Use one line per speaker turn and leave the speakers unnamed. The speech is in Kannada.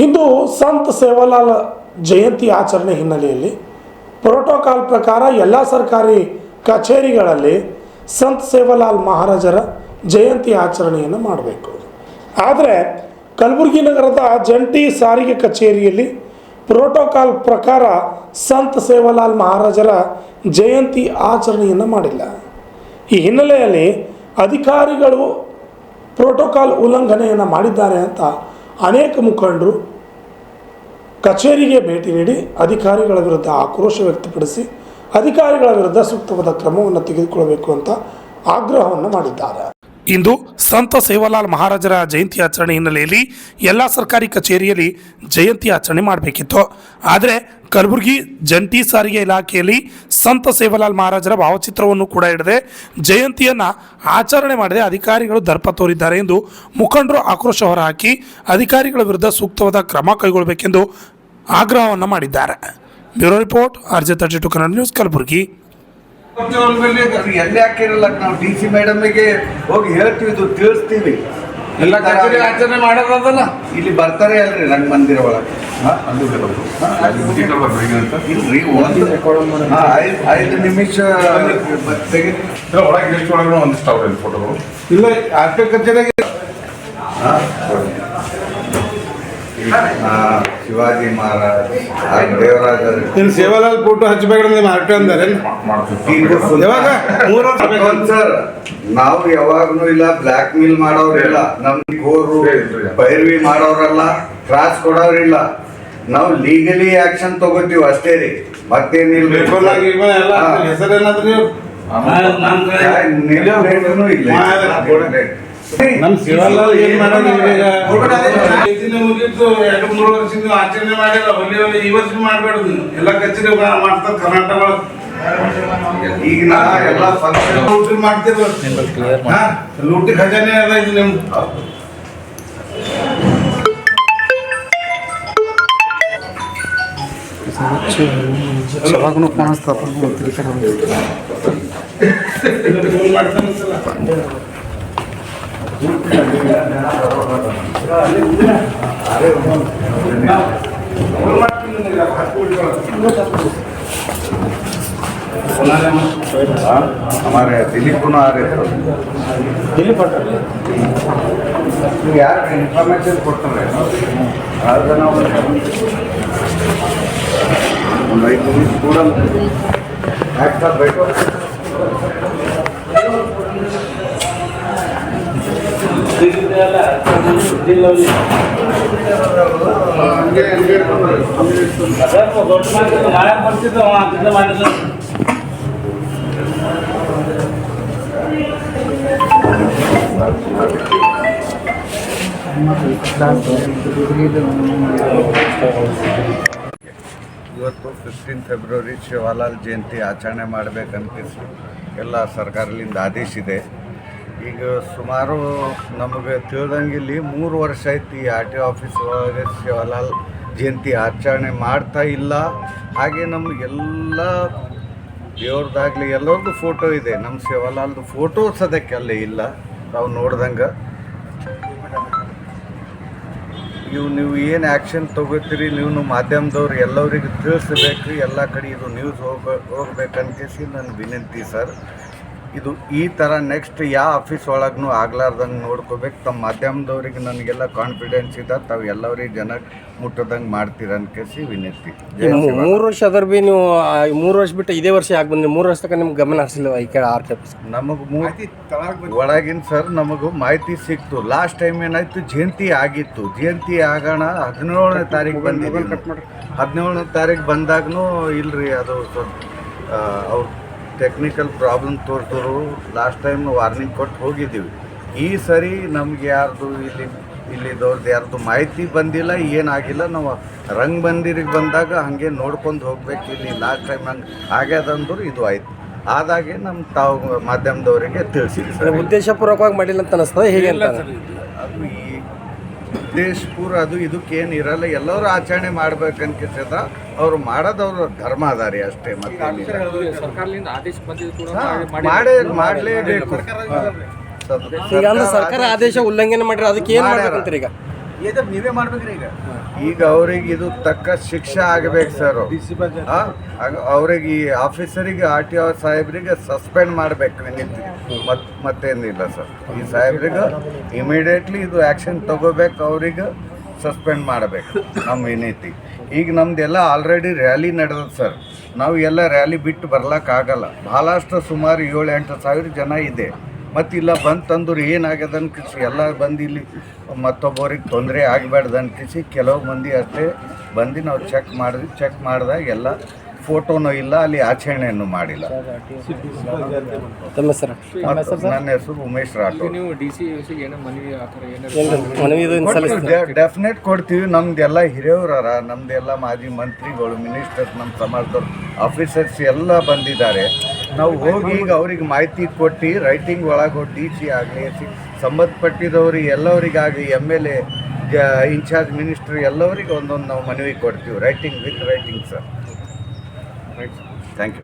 ಇಂದು ಸಂತ ಸೇವಾಲಾಲ್ ಜಯಂತಿ ಆಚರಣೆ ಹಿನ್ನೆಲೆಯಲ್ಲಿ ಪ್ರೋಟೋಕಾಲ್ ಪ್ರಕಾರ ಎಲ್ಲ ಸರ್ಕಾರಿ ಕಚೇರಿಗಳಲ್ಲಿ ಸಂತ ಸೇವಾಲಾಲ್ ಮಹಾರಾಜರ ಜಯಂತಿ ಆಚರಣೆಯನ್ನು ಮಾಡಬೇಕು. ಆದರೆ ಕಲಬುರಗಿ ನಗರದ ಜಂಟಿ ಸಾರಿಗೆ ಕಚೇರಿಯಲ್ಲಿ ಪ್ರೋಟೋಕಾಲ್ ಪ್ರಕಾರ ಸಂತ ಸೇವಾಲಾಲ್ ಮಹಾರಾಜರ ಜಯಂತಿ ಆಚರಣೆಯನ್ನು ಮಾಡಿಲ್ಲ. ಈ ಹಿನ್ನೆಲೆಯಲ್ಲಿ ಅಧಿಕಾರಿಗಳು ಪ್ರೋಟೋಕಾಲ್ ಉಲ್ಲಂಘನೆಯನ್ನು ಮಾಡಿದ್ದಾರೆ ಅಂತ ಅನೇಕ ಮುಖಂಡರು ಕಚೇರಿಗೆ ಭೇಟಿ ನೀಡಿ ಅಧಿಕಾರಿಗಳ ವಿರುದ್ಧ ಆಕ್ರೋಶ ವ್ಯಕ್ತಪಡಿಸಿ ಅಧಿಕಾರಿಗಳ ವಿರುದ್ಧ ಸೂಕ್ತವಾದ ಕ್ರಮವನ್ನು ತೆಗೆದುಕೊಳ್ಳಬೇಕು ಅಂತ ಆಗ್ರಹವನ್ನು ಮಾಡಿದ್ದಾರೆ. ಇಂದು ಸಂತ ಸೇವಾಲಾಲ್ ಮಹಾರಾಜರ ಜಯಂತಿ ಆಚರಣೆ ಹಿನ್ನೆಲೆಯಲ್ಲಿ ಎಲ್ಲ ಸರ್ಕಾರಿ ಕಚೇರಿಯಲ್ಲಿ ಜಯಂತಿ ಆಚರಣೆ ಮಾಡಬೇಕಿತ್ತು. ಆದರೆ ಕಲಬುರಗಿ ಜಂಟಿ ಸಾರಿಗೆ ಇಲಾಖೆಯಲ್ಲಿ ಸಂತ ಸೇವಾಲಾಲ್ ಮಹಾರಾಜರ ಭಾವಚಿತ್ರವನ್ನು ಕೂಡ ಇಡದೆ ಜಯಂತಿಯನ್ನು ಆಚರಣೆ ಮಾಡದೆ ಅಧಿಕಾರಿಗಳು ದರ್ಪ ತೋರಿದ್ದಾರೆ ಎಂದು ಮುಖಂಡರು ಆಕ್ರೋಶ ಹೊರಹಾಕಿ ಅಧಿಕಾರಿಗಳ ವಿರುದ್ಧ ಸೂಕ್ತವಾದ ಕ್ರಮ ಕೈಗೊಳ್ಳಬೇಕೆಂದು ಆಗ್ರಹವನ್ನು ಮಾಡಿದ್ದಾರೆ. Bureau report RJ32 Kannada news Kalaburagi.
ಎಲ್ಲಿ ಹಾಕಿರಲ್ಲ ನಾವು DC ಮೇಡಮ್ಗೆ ಹೋಗಿ ಹೇಳ್ತೀವಿ, ಇದು ತಿಳಿಸ್ತೀವಿ.
ಎಲ್ಲ ಕಚೇರಿ ಆಚರಣೆ ಮಾಡೋದಲ್ಲ,
ಇಲ್ಲಿ ಬರ್ತಾರೆ ಅಲ್ರಿ ರಂಗ ಮಂದಿರ ಒಳಗೆ. ಇಲ್ರಿ, 5 ನಿಮಿಷ
ಒಳಗೆ ಎಷ್ಟು ಒಳಗೆ ಒಂದಿಷ್ಟು ಅವ್ರ ಫೋಟೋಗಳು ಇಲ್ಲ RP ಕಚೇರಿಗೆ.
ಶಿವಾಜಿ ಮಹಾರಾಜ್, ದೇವರಾಜ
ಸೇವಾಲಾಲ್ ಫೋಟೋ ಹಚ್ಚಬೇಕಂದ್ರೆ RP ಅಂದರೆ
ಸರ್, ನಾವು ಯಾವಾಗ್ಲೂ ಇಲ್ಲ ಬ್ಲಾಕ್ ಮೇಲ್ ಮಾಡೋರಿಲ್ಲ, ನಮ್ಗೆ ಗೋರು ಪೈರ್ವಿ ಮಾಡೋರಲ್ಲ, ಕ್ರಾಸ್ ಕೊಡೋರಿಲ್ಲ. ನಾವು ಲೀಗಲಿ ಆಕ್ಷನ್ ತಗೋತೀವಿ ಅಷ್ಟೇ ರೀ, ಮತ್ತೇನಿಲ್ಲ.
ಹೆಸರೇನಾದ್ರೂ
ಇಲ್ಲ.
ನಮ್ ಶಿವಾಲಾಲ್ ಏನ್ ಮಾಡೋದು ಮುಗಿತು 2-3 ವರ್ಷದಿಂದ ಆಚರಣೆ ಮಾಡಿಲ್ಲ. ಒಳ್ಳೆ ಈ ವರ್ಷ ಮಾಡ್ಬೇಡುದು, ಎಲ್ಲ ಕಚೇರಿ ಮಾಡ್ತಾರೆ ಕರ್ನಾಟಕ ಒಳಗೆ.
ಈಗ ನಾ ಎಲ್ಲ ಫಂಕ್ಷನ್
ಲೂಟಿ ಮಾಡ್ತೀವಿ, ಲೂಟಿ ಖಜಾನೆ ಅದ ಇದು ನಿಮ್ದು.
हमारे दिलीप कुमार आ रहे थे.
दिलीप
यार इन्फॉर्मेशन ಕೊಡ್ತಾರೆ ಅದನ್ನ ನಾವು ಒಂದು 5 ನಿಮಿಷ ಕೂಡ ಆಕ್ಟರ್ ಬೇಕು. ಇವತ್ತು 15 ಫೆಬ್ರವರಿ ಶಿವಾಲಾಲ್ ಜಯಂತಿ ಆಚರಣೆ ಮಾಡಬೇಕಂತ ಎಲ್ಲ ಸರ್ಕಾರದಿಂದ ಆದೇಶ ಇದೆ. ಈಗ ಸುಮಾರು ನಮಗೆ ತಿಳಿದಂಗೆ ಇಲ್ಲಿ 3 ವರ್ಷ ಆಯ್ತು ಈ RTO ಆಫೀಸ್ ಒಳಗೆ ಶಿವಾಲಾಲ್ ಜಯಂತಿ ಆಚರಣೆ ಮಾಡ್ತಾ ಇಲ್ಲ. ಹಾಗೆ ನಮಗೆಲ್ಲ ದೇವ್ರದ್ದಾಗಲಿ ಎಲ್ಲರದ್ದು ಫೋಟೋ ಇದೆ, ನಮ್ಮ ಶಿವಾಲಾಲ್ದು ಫೋಟೋ ಸದ್ಯಕ್ಕೆ ಅಲ್ಲೇ ಇಲ್ಲ. ನಾವು ನೋಡ್ದಂಗೆ ನೀವು ಏನು ಆ್ಯಕ್ಷನ್ ತೊಗೋತೀರಿ, ನೀವು ಮಾಧ್ಯಮದವ್ರು ಎಲ್ಲರಿಗೆ ತಿಳಿಸ್ಬೇಕು, ಎಲ್ಲ ಕಡೆ ಇದು ನ್ಯೂಸ್ ಹೋಗ್ಬೇಕನ್ಕೇಸಿ ನನ್ನ ವಿನಂತಿ ಸರ್. ಇದು ಈ ಥರ ನೆಕ್ಸ್ಟ್ ಯಾವ ಆಫೀಸ್ ಒಳಗೂ ಆಗ್ಲಾರ್ದಂಗೆ ನೋಡ್ಕೋಬೇಕು. ತಮ್ಮ ಮಾಧ್ಯಮದವ್ರಿಗೆ ನನಗೆಲ್ಲ ಕಾನ್ಫಿಡೆನ್ಸ್ ಇದೆ, ತಾವು ಎಲ್ಲರಿಗೆ ಜನ ಮುಟ್ಟದಂಗೆ ಮಾಡ್ತೀರ ಅನ್ಕೇಸಿ ವಿನಂತಿ.
3 ವರ್ಷ ಅದ್ರ ಭೀ ನೀವು 3 ವರ್ಷ ಬಿಟ್ಟು ಇದೇ ವರ್ಷ ಯಾಕೆ ಬಂದ್ರಿ? 3 ವರ್ಷ ತನಕ ನಿಮ್ಗೆ ಗಮನ ಹರಿಸಿಲ್ಲ ಈ ಕಡೆ RTO ಆಫೀಸ್?
ನಮಗೆ ಒಳಗಿನ ಸರ್ ನಮಗೂ ಮಾಹಿತಿ ಸಿಕ್ತು. ಲಾಸ್ಟ್ ಟೈಮ್ ಏನಾಯ್ತು, ಜಯಂತಿ ಆಗಿತ್ತು. ಜಯಂತಿ ಆಗೋಣ 17ನೇ ತಾರೀಕು ಬಂದಿದ್ದೀವಿ. 17ನೇ ತಾರೀಕು ಬಂದಾಗೂ ಇಲ್ರಿ, ಅದು ಅವ್ರು ಟೆಕ್ನಿಕಲ್ ಪ್ರಾಬ್ಲಮ್ ತೋರಿಸಿದ್ರು. ಲಾಸ್ಟ್ ಟೈಮ್ ವಾರ್ನಿಂಗ್ ಕೊಟ್ಟು ಹೋಗಿದ್ದೀವಿ. ಈ ಸರಿ ನಮ್ಗೆ ಇಲ್ಲಿದವ್ರದ್ದು ಯಾರ್ದು ಮಾಹಿತಿ ಬಂದಿಲ್ಲ, ಏನಾಗಿಲ್ಲ. ನಾವು ರಂಗ ಮಂದಿರಿಗೆ ಬಂದಾಗ ಹಾಗೆ ನೋಡ್ಕೊಂಡು ಹೋಗ್ಬೇಕು. ಇಲ್ಲಿ ಲಾಸ್ಟ್ ಟೈಮ್ ಹಂಗೆ ಆಗ್ಯದಂದ್ರು ಇದು ಆಯ್ತು. ಆದಾಗೆ ನಮ್ಮ ತಾವು ಮಾಧ್ಯಮದವರಿಗೆ ತಿಳಿಸಿದ್ವಿ.
ಉದ್ದೇಶಪೂರ್ವಕವಾಗಿ ಮಾಡಿಲ್ಲ ಅಂತ ಅನಿಸ್ತದೆ, ಹೇಗೆ ಅಂತ?
ಅದು ಈ ಉದ್ದೇಶಪೂರ್ವ ಅದು ಇದಕ್ಕೇನು ಇರಲ್ಲ, ಎಲ್ಲರೂ ಆಚರಣೆ ಮಾಡ್ಬೇಕನ್ಕಿಸದ ಅವ್ರು ಮಾಡೋದವ್ರ ಧರ್ಮ ಅದಾರಿ ಅಷ್ಟೇ. ಮತ್ತೆ ಮಾಡಲೇಬೇಕು.
ಈಗ ಸರ್ಕಾರ ಆದೇಶ ಉಲ್ಲಂಘನೆ ಮಾಡಿದ್ರೆ ಅದಕ್ಕೆ ಏನು ಮಾಡ್ಬೇಕಂತೀರಿ? ಈಗ
ನೀವೇ ಮಾಡ್ಬೇಕ್ರಿ ಈಗ ಅವ್ರಿಗೆ ಇದು ತಕ್ಕ ಶಿಕ್ಷೆ ಆಗಬೇಕು ಸರ್. ಅವ್ರಿಗೆ ಈ ಆಫೀಸರಿಗೆ ಆರ್ ಟಿ ಒ ಸಾಹೇಬ್ರಿಗೆ ಸಸ್ಪೆಂಡ್ ಮಾಡ್ಬೇಕು ಮತ್ತೇನಿಲ್ಲ ಸರ್. ಈ ಸಾಹೇಬ್ರಿಗೆ ಇಮಿಡಿಯೇಟ್ಲಿ ಇದು ಆ್ಯಕ್ಷನ್ ತಗೋಬೇಕು, ಅವ್ರಿಗೆ ಸಸ್ಪೆಂಡ್ ಮಾಡಬೇಕು ನಮ್ಮ ವಿನಂತಿ. ಈಗ ನಮ್ದೆಲ್ಲ ಆಲ್ರೆಡಿ ರ್ಯಾಲಿ ನಡೆದದ ಸರ್. ನಾವು ಎಲ್ಲ ರ್ಯಾಲಿ ಬಿಟ್ಟು ಬರ್ಲಿಕ್ಕಾಗಲ್ಲ. ಭಾಳಷ್ಟು ಸುಮಾರು 7-8 ಸಾವಿರ ಜನ ಇದೆ. ಮತ್ತು ಇಲ್ಲ ಬಂತಂದ್ರೆ ಏನಾಗ್ಯದ ಅನ್ಕಿಸಿ ಎಲ್ಲ ಬಂದು ಇಲ್ಲಿ ಮತ್ತೊಬ್ಬರಿಗೆ ತೊಂದರೆ ಆಗಬಾರ್ದು ಅನ್ಕಿಸಿ ಕೆಲವು ಮಂದಿ ಅಷ್ಟೇ ಬಂದು ನಾವು ಚೆಕ್ ಮಾಡಿದಾಗ ಎಲ್ಲ ಫೋಟೋನೂ ಇಲ್ಲ, ಅಲ್ಲಿ ಆಚರಣೆಯನ್ನು ಮಾಡಿಲ್ಲ.
ತಮ್ಮ ಹೆಸರು?
ನನ್ನ ಹೆಸರು ಉಮೇಶ್ ರಾಠೋಡ್. ಡೆಫಿನೆಟ್ ಕೊಡ್ತೀವಿ. ನಮ್ದೆಲ್ಲ ಹಿರಿಯವರ, ನಮ್ದೆಲ್ಲ ಮಾಜಿ ಮಂತ್ರಿಗಳು, ಮಿನಿಸ್ಟರ್ಸ್, ನಮ್ಮ ಸಮಾಜದವ್ರು, ಆಫೀಸರ್ಸ್ ಎಲ್ಲ ಬಂದಿದ್ದಾರೆ. ನಾವು ಹೋಗಿ ಈಗ ಅವ್ರಿಗೆ ಮಾಹಿತಿ ಕೊಟ್ಟು ರೈಟಿಂಗ್ ಒಳಗೆ DC ಆಗಲಿ, ಸಂಬಂಧಪಟ್ಟಿದವ್ರಿಗೆ ಎಲ್ಲರಿಗಾಗಲಿ, MLA, ಇನ್ಚಾರ್ಜ್ ಮಿನಿಸ್ಟ್ರ್ ಎಲ್ಲರಿಗೆ ಒಂದೊಂದು ನಾವು ಮನವಿ ಕೊಡ್ತೀವಿ, writing with writing sir. Thank you.